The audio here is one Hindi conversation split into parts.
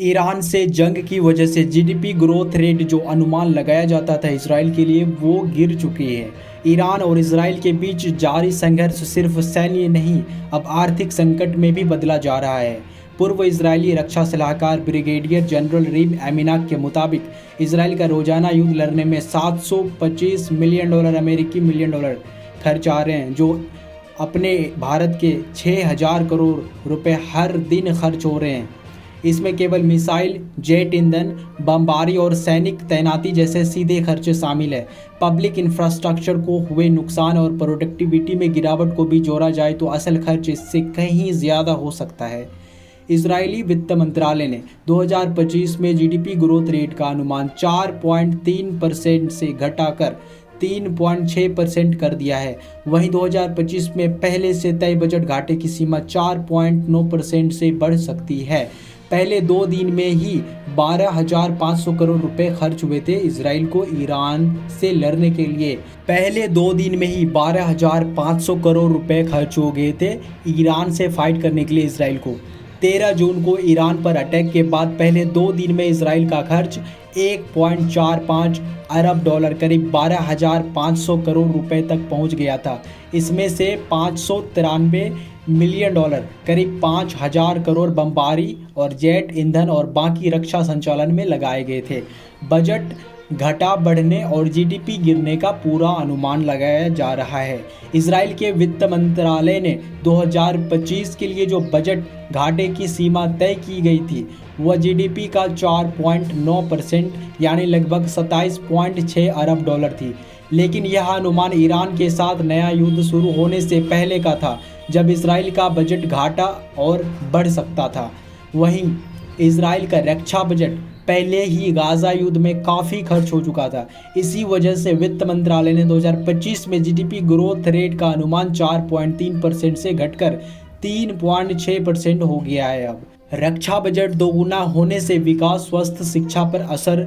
ईरान से जंग की वजह से जीडीपी ग्रोथ रेट जो अनुमान लगाया जाता था इसराइल के लिए वो गिर चुकी है। ईरान और इसराइल के बीच जारी संघर्ष सिर्फ सैन्य नहीं, अब आर्थिक संकट में भी बदला जा रहा है। पूर्व इजरायली रक्षा सलाहकार ब्रिगेडियर जनरल रीम एमिनाक के मुताबिक इसराइल का रोजाना युद्ध लड़ने में $725 मिलियन अमेरिकी मिलियन डॉलर खर्च आ रहे हैं, जो अपने भारत के 6,000 करोड़ रुपए हर दिन खर्च हो रहे हैं। इसमें केवल मिसाइल, जेट ईंधन, बमबारी और सैनिक तैनाती जैसे सीधे खर्चे शामिल है। पब्लिक इंफ्रास्ट्रक्चर को हुए नुकसान और प्रोडक्टिविटी में गिरावट को भी जोड़ा जाए तो असल खर्च इससे कहीं ज़्यादा हो सकता है। इजरायली वित्त मंत्रालय ने 2025 में जीडीपी ग्रोथ रेट का अनुमान 4.3% से घटाकर 3.6% कर दिया है। वहीं 2025 में पहले से तय बजट घाटे की सीमा 4.9% से बढ़ सकती है। पहले 2 दिन में ही 12,500 करोड़ रुपए खर्च हुए थे इसराइल को ईरान से लड़ने के लिए। पहले 2 दिन में ही 12,500 करोड़ रुपए खर्च हो गए थे ईरान से फाइट करने के लिए इसराइल को। 13 जून को ईरान पर अटैक के बाद पहले 2 दिन में इसराइल का खर्च 1.45 अरब डॉलर करीब 12,500 करोड़ रुपए तक पहुंच गया था। इसमें से 593 मिलियन डॉलर करीब 5,000 करोड़ बमबारी और जेट ईंधन और बाकी रक्षा संचालन में लगाए गए थे। बजट घटा बढ़ने और जीडीपी गिरने का पूरा अनुमान लगाया जा रहा है। इसराइल के वित्त मंत्रालय ने 2025 के लिए जो बजट घाटे की सीमा तय की गई थी वह जीडीपी का 4.9% यानी लगभग 27.6 अरब डॉलर थी। लेकिन यह अनुमान ईरान के साथ नया युद्ध शुरू होने से पहले का था, जब इसराइल का बजट घाटा और बढ़ सकता था। वहीं इसराइल का रक्षा बजट पहले ही गाजा युद्ध में काफ़ी खर्च हो चुका था। इसी वजह से वित्त मंत्रालय ने 2025 में जीडीपी ग्रोथ रेट का अनुमान 4.3% से घटकर 3.6% हो गया है। अब रक्षा बजट दोगुना होने से विकास, स्वास्थ्य, शिक्षा पर असर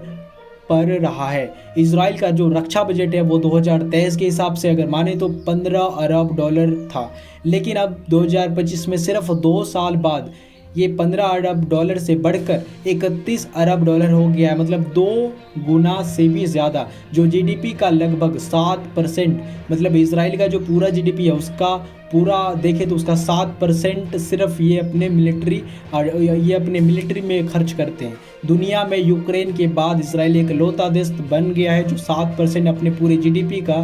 पड़ रहा है। इसराइल का जो रक्षा बजट है वो 2023 के हिसाब से अगर माने तो 15 अरब डॉलर था, लेकिन अब 2025 में सिर्फ 2 साल बाद ये 15 अरब डॉलर से बढ़कर 31 अरब डॉलर हो गया है, मतलब 2 गुना से भी ज़्यादा, जो जीडीपी का लगभग 7%, मतलब इसराइल का जो पूरा जीडीपी है उसका पूरा देखें तो उसका 7% सिर्फ ये अपने मिलिट्री में खर्च करते हैं। दुनिया में यूक्रेन के बाद इसराइल एक लौता देश बन गया है जो 7% अपने पूरे जीडीपी का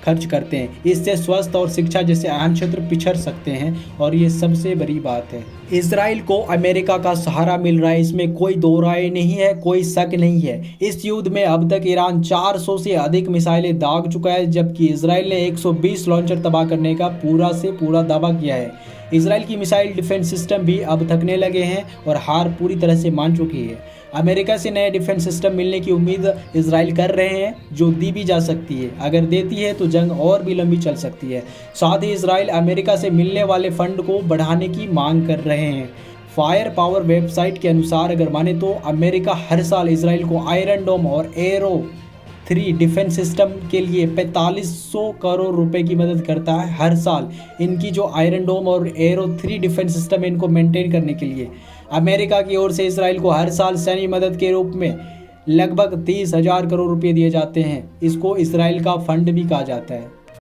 खर्च करते हैं। इससे स्वास्थ्य और शिक्षा जैसे अहम क्षेत्र पिछड़ सकते हैं और ये सबसे बड़ी बात है। इसराइल को अमेरिका का सहारा मिल रहा है, इसमें कोई दो राय नहीं है, कोई शक नहीं है। इस युद्ध में अब तक ईरान 400 से अधिक मिसाइलें दाग चुका है, जबकि इसराइल ने 120 लॉन्चर तबाह करने का पूरा से पूरा दावा किया है। इसराइल की मिसाइल डिफेंस सिस्टम भी अब थकने लगे हैं और हार पूरी तरह से मान चुकी है। अमेरिका से नए डिफेंस सिस्टम मिलने की उम्मीद इसराइल कर रहे हैं, जो दी भी जा सकती है। अगर देती है तो जंग और भी लंबी चल सकती है। साथ ही इसराइल अमेरिका से मिलने वाले फंड को बढ़ाने की मांग कर रहे हैं। फायर पावर वेबसाइट के अनुसार अगर माने तो अमेरिका हर साल इसराइल को आयरन डोम और एरो 3 डिफेंस सिस्टम के लिए 4500 करोड़ रुपए की मदद करता है हर साल। इनकी जो आयरन डोम और एरो 3 डिफेंस सिस्टम है इनको मेंटेन करने के लिए अमेरिका की ओर से इसराइल को हर साल सैन्य मदद के रूप में लगभग 30,000 करोड़ रुपए दिए जाते हैं। इसको इसराइल का फंड भी कहा जाता है।